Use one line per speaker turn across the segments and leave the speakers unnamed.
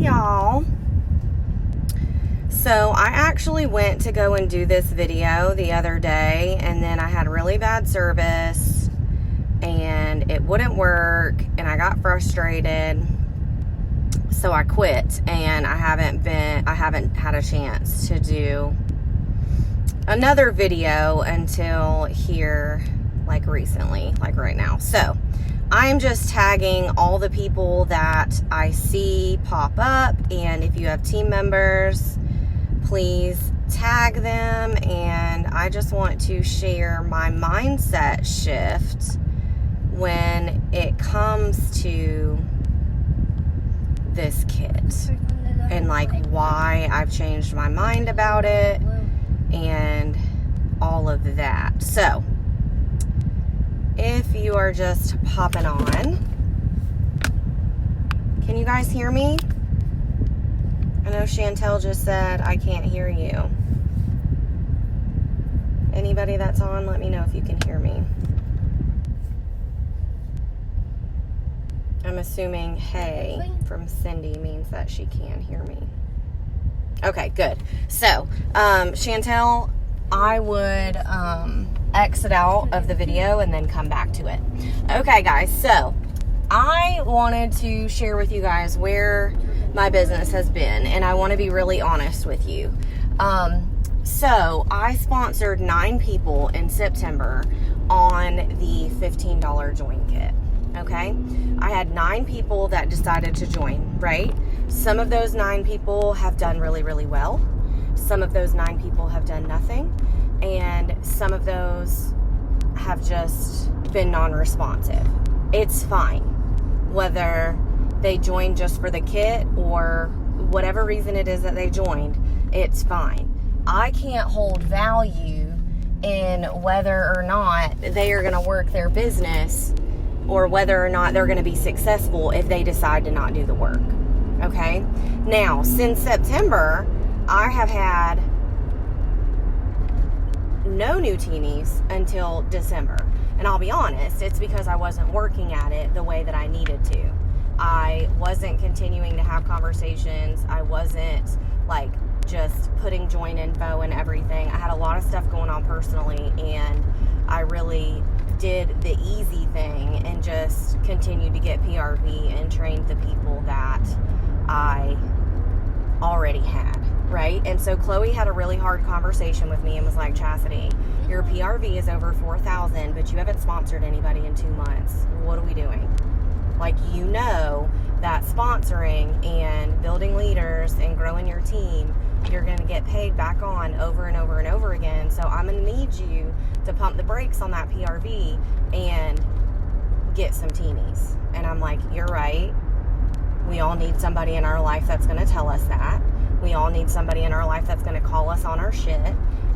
y'all. So I actually went to go and do this video the other day, and then I had really bad service and it wouldn't work, and I got frustrated, so I quit, and I haven't had a chance to do another video until here, like recently, like right now. So I'm just tagging all the people that I see pop up, and if you have team members, please tag them. And I just want to share my mindset shift when it comes to this kit, and like why I've changed my mind about it and all of that. So if you are just popping on, can you guys hear me? I know Chantel just said I can't hear you. Anybody that's on, let me know if you can hear me. I'm assuming hey from Cindy means that she can hear me. Okay, good. So, Chantel, I would exit out of the video and then come back to it. Okay, guys, so I wanted to share with you guys where my business has been, and I want to be really honest with you. So I sponsored 9 people in September on the $15 join kit. Okay, I had 9 people that decided to join, right? Some of those 9 people have done really, really well. Some of those 9 people have done nothing. And some of those have just been non-responsive. It's fine. Whether they joined just for the kit or whatever reason it is that they joined, it's fine. I can't hold value in whether or not they are going to work their business or whether or not they're going to be successful if they decide to not do the work. Okay? Now, since September, I have had no new teenies until December. And I'll be honest, it's because I wasn't working at it the way that I needed to. I wasn't continuing to have conversations. I wasn't like just putting join info and everything. I had a lot of stuff going on personally, and I really did the easy thing and just continued to get PRV and trained the people that I already had, right? And so Chloe had a really hard conversation with me and was like, Chastity, your PRV is over 4,000, but you haven't sponsored anybody in 2 months. What are we doing? Like, you know that sponsoring and building leaders and growing your team, you're going to get paid back on over and over and over again. So I'm going to need you to pump the brakes on that PRV and get some teenies. And I'm like, you're right. We all need somebody in our life that's going to tell us that. We all need somebody in our life that's going to call us on our shit.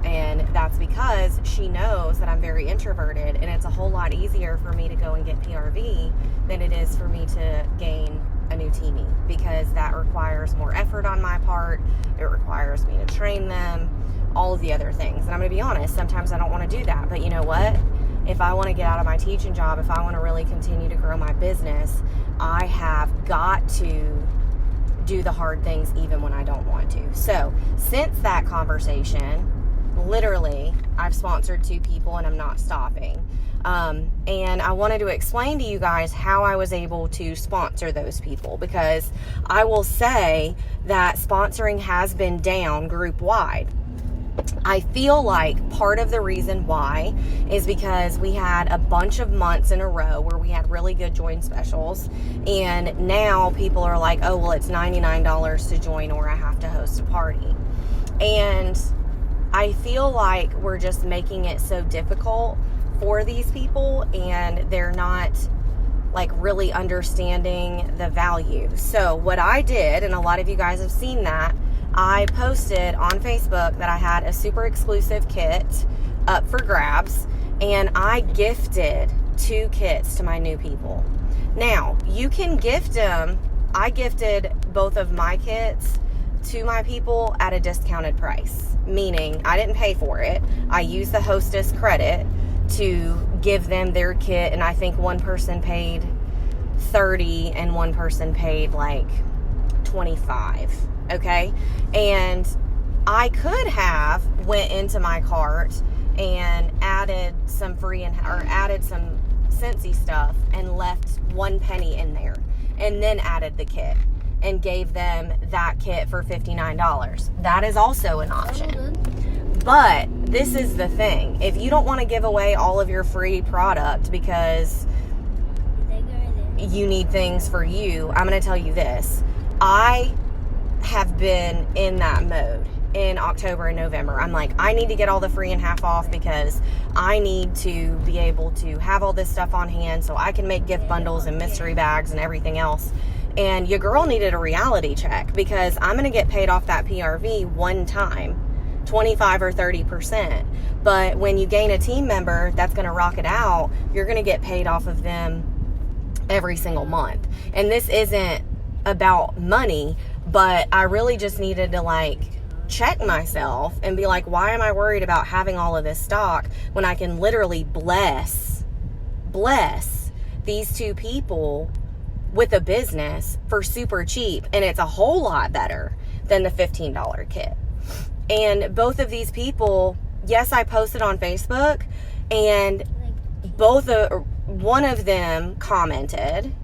And that's because she knows that I'm very introverted, and it's a whole lot easier for me to go and get PRV than it is for me to gain a new teenie, because that requires more effort on my part. It requires me to train them, all of the other things. And I'm going to be honest, sometimes I don't want to do that. But you know what? If I want to get out of my teaching job, if I want to really continue to grow my business, I have got to do the hard things even when I don't want to. So since that conversation, literally, I've sponsored 2 people and I'm not stopping. And I wanted to explain to you guys how I was able to sponsor those people, because I will say that sponsoring has been down group wide. I feel like part of the reason why is because we had a bunch of months in a row where we had really good join specials, and now people are like, oh, well, it's $99 to join, or I have to host a party. And I feel like we're just making it so difficult for these people, and they're not like really understanding the value. So what I did, and a lot of you guys have seen that, I posted on Facebook that I had a super exclusive kit up for grabs, and I gifted 2 kits to my new people. Now, you can gift them. I gifted both of my kits to my people at a discounted price, meaning I didn't pay for it. I used the hostess credit to give them their kit, and I think one person paid $30 and one person paid like $25, okay? And I could have went into my cart and added some added some Scentsy stuff and left 1 penny in there, and then added the kit and gave them that kit for $59. That is also an option. But this is the thing. If you don't want to give away all of your free product because you need things for you, I'm going to tell you this. I have been in that mode in October and November. I'm like, I need to get all the free and half off because I need to be able to have all this stuff on hand so I can make gift bundles and mystery bags and everything else. And your girl needed a reality check because I'm going to get paid off that PRV one time, 25 or 30%. But when you gain a team member that's going to rock it out, you're going to get paid off of them every single month. And this isn't about money, but I really just needed to like check myself and be like, why am I worried about having all of this stock when I can literally bless these two people with a business for super cheap? And it's a whole lot better than the $15 kit. And both of these people, yes, I posted on Facebook, and one of them commented,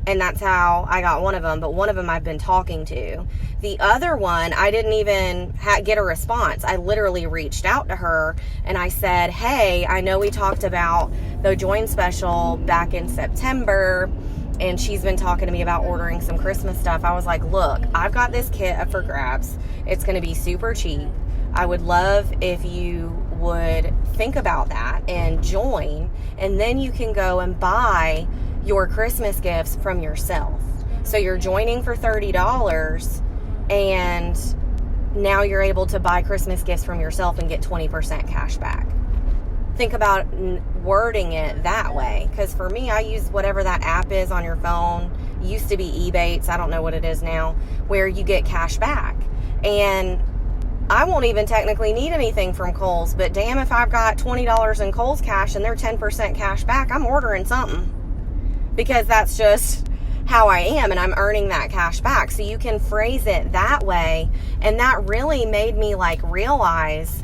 and that's how I got one of them, but one of them I've been talking to. The other one, I didn't even get a response. I literally reached out to her and I said, hey, I know we talked about the join special back in September, and she's been talking to me about ordering some Christmas stuff. I was like, look, I've got this kit up for grabs. It's going to be super cheap. I would love if you would think about that and join, and then you can go and buy your Christmas gifts from yourself. So you're joining for $30, and now you're able to buy Christmas gifts from yourself and get 20% cash back. Think about wording it that way, because for me, I use whatever that app is on your phone. It used to be Ebates, I don't know what it is now, where you get cash back. And I won't even technically need anything from Kohl's, but damn if I've got $20 in Kohl's cash and they're 10% cash back, I'm ordering something, because that's just how I am, and I'm earning that cash back. So you can phrase it that way, and that really made me like realize,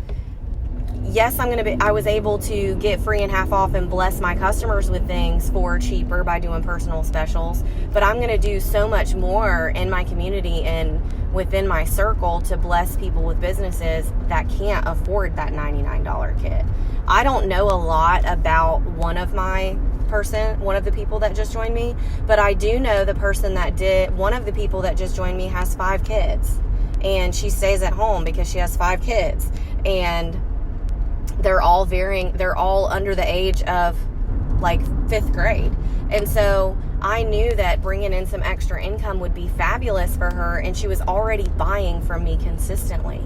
yes, I was able to get free and half off and bless my customers with things for cheaper by doing personal specials, but I'm going to do so much more in my community and within my circle to bless people with businesses that can't afford that $99 kit. I don't know a lot about one of the people that just joined me, but I do know one of the people that just joined me has 5 kids, and she stays at home because she has 5 kids, and they're all under the age of like 5th grade. And so I knew that bringing in some extra income would be fabulous for her, and she was already buying from me consistently.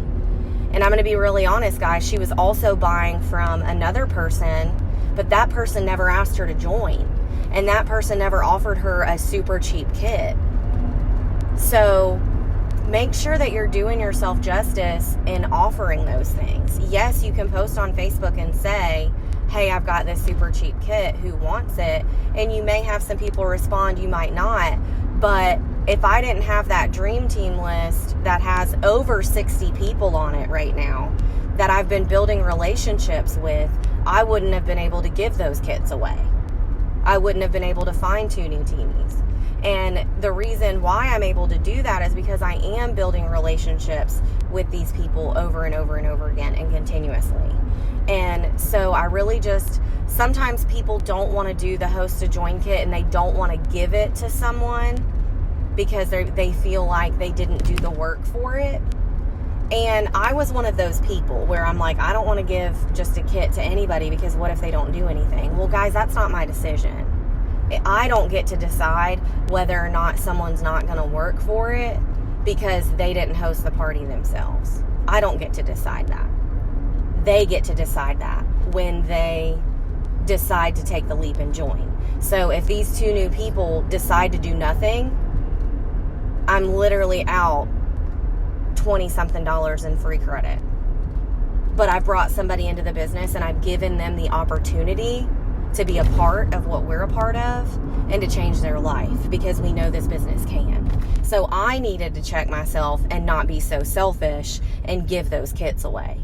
And I'm going to be really honest, guys, she was also buying from another person, but that person never asked her to join, and that person never offered her a super cheap kit. So make sure that you're doing yourself justice in offering those things. Yes, you can post on Facebook and say, hey, I've got this super cheap kit, who wants it? And you may have some people respond, you might not. But if I didn't have that dream team list that has over 60 people on it right now that I've been building relationships with, I wouldn't have been able to give those kits away. I wouldn't have been able to find 2 new teamies. And the reason why I'm able to do that is because I am building relationships with these people over and over and over again and continuously. And so I really sometimes people don't want to do the host to join kit, and they don't want to give it to someone because they feel like they didn't do the work for it. And I was one of those people where I'm like, I don't want to give just a kit to anybody because what if they don't do anything? Well, guys, that's not my decision. I don't get to decide whether or not someone's not going to work for it because they didn't host the party themselves. I don't get to decide that. They get to decide that when they decide to take the leap and join. So if these 2 new people decide to do nothing, I'm literally out $20-something in free credit. But I've brought somebody into the business and I've given them the opportunity to be a part of what we're a part of, and to change their life, because we know this business can. So I needed to check myself and not be so selfish and give those kits away.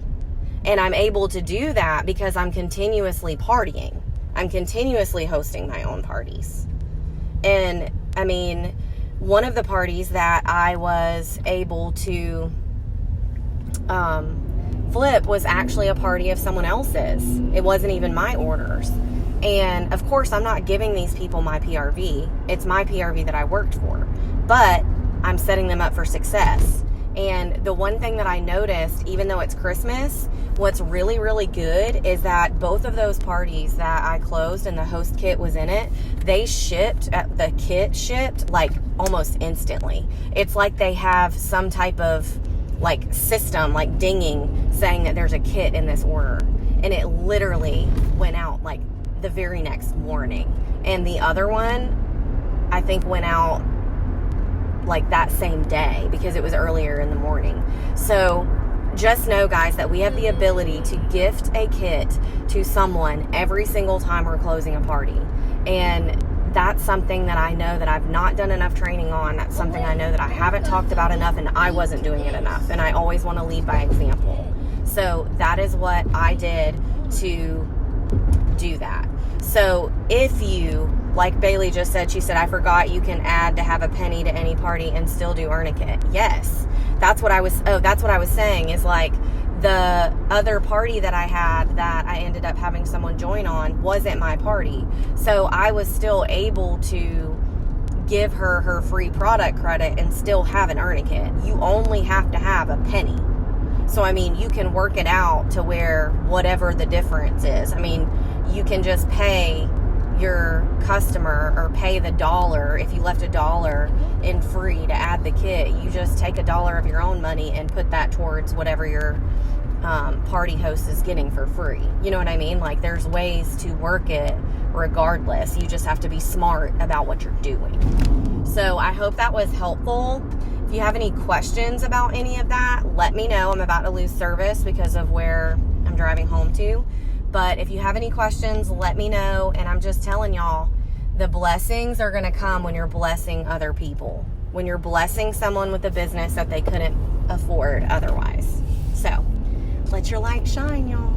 And I'm able to do that because I'm continuously partying. I'm continuously hosting my own parties. And I mean, one of the parties that I was able to flip was actually a party of someone else's. It wasn't even my orders. And of course, I'm not giving these people my PRV. It's my PRV that I worked for. But I'm setting them up for success. And the one thing that I noticed, even though it's Christmas, what's really, really good is that both of those parties that I closed and the host kit was in it, the kit shipped like almost instantly. It's like they have some type of like system, like dinging, saying that there's a kit in this order. And it literally went out like the very next morning. And the other one, I think, went out like that same day because it was earlier in the morning. So just know, guys, that we have the ability to gift a kit to someone every single time we're closing a party. And that's something that I know that I've not done enough training on. That's something I know that I haven't talked about enough, and I wasn't doing it enough. And I always want to lead by example. So that is what I did to do that. So if you, like Bailey just said, she said, I forgot you can add to have a penny to any party and still do earn a kit. Yes. That's what I was saying, is like the other party that I had that I ended up having someone join on wasn't my party. So I was still able to give her free product credit and still have an earn a kit. You only have to have a penny. So, I mean, you can work it out to where whatever the difference is. I mean, you can just pay your customer or pay the $1. If you left $1 in free to add the kit, you just take $1 of your own money and put that towards whatever your party host is getting for free. You know what I mean? Like, there's ways to work it regardless. You just have to be smart about what you're doing. So I hope that was helpful. If you have any questions about any of that, let me know. I'm about to lose service because of where I'm driving home to. But if you have any questions, let me know. And I'm just telling y'all, the blessings are going to come when you're blessing other people. When you're blessing someone with a business that they couldn't afford otherwise. So, let your light shine, y'all.